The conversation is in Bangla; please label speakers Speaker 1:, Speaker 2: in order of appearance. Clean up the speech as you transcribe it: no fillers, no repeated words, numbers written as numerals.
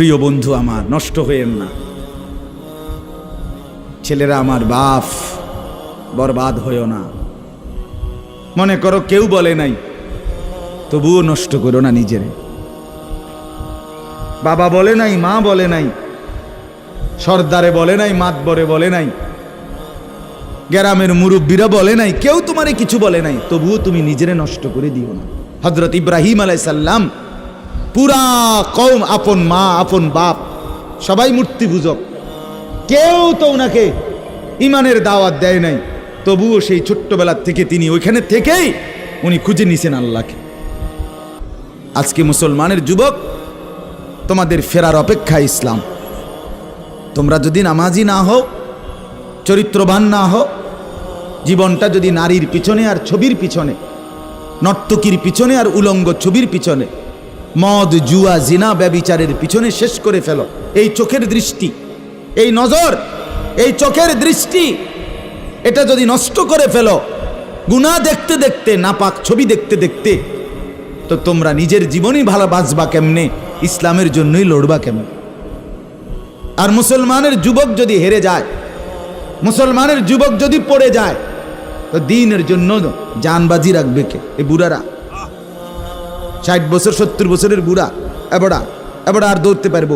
Speaker 1: প্রিয় বন্ধু আমার, নষ্ট হইয়েন না। ছেলেরা আমার, বাপ বরবাদ হইও না। মনে করো কেউ বলে নাই, তবুও নষ্ট করো না নিজেরে। বাবা বলে নাই, মা বলে নাই, সর্দারে বলে নাই, মাতবরে বলে নাই, গ্রামের মুরব্বীরা বলে নাই, কেউ তোমারে কিছু বলে নাই, তবুও তুমি নিজেরে নষ্ট করে দিও না। হযরত ইব্রাহিম আলাইহিস সালাম পুরা কওম, আপন মা আপন বাপ সবাই মূর্তি পূজক, কেউ তো ওনাকে ইমানের দাওয়াত দেয় নাই, তবুও সেই ছোট্টবেলার থেকে তিনি ওইখানে থেকেই উনি খুঁজে নিছেন আল্লাহকে। আজকে মুসলমানের যুবক, তোমাদের ফেরার অপেক্ষা ইসলাম। তোমরা যদি নামাজি না হও, চরিত্রবান না হও, জীবনটা যদি নারীর পিছনে আর ছবির পিছনে, নর্তকীর পিছনে আর উলঙ্গ ছবির পিছনে, মদ জুয়া জিনা ব্যভিচারের পিছনে শেষ করে ফেলো, এই চোখের দৃষ্টি, এই নজর, এই চোখের দৃষ্টি, এটা যদি নষ্ট করে ফেলো, গুনাহ দেখতে দেখতে, নাপাক ছবি দেখতে দেখতে, তো তোমরা নিজের জীবনই ভালো বাঁচবা কেমনে, ইসলামের জন্যই লড়বা কেমনে? আর মুসলমানের যুবক যদি হেরে যায়, মুসলমানের যুবক যদি পড়ে যায়, তো দ্বীনের জন্য জানবাজি রাখবে কে? এই বুড়ারা, 60 বছর 70 বছরের বুড়া, এবড়া আর দৌড়তে পারবো?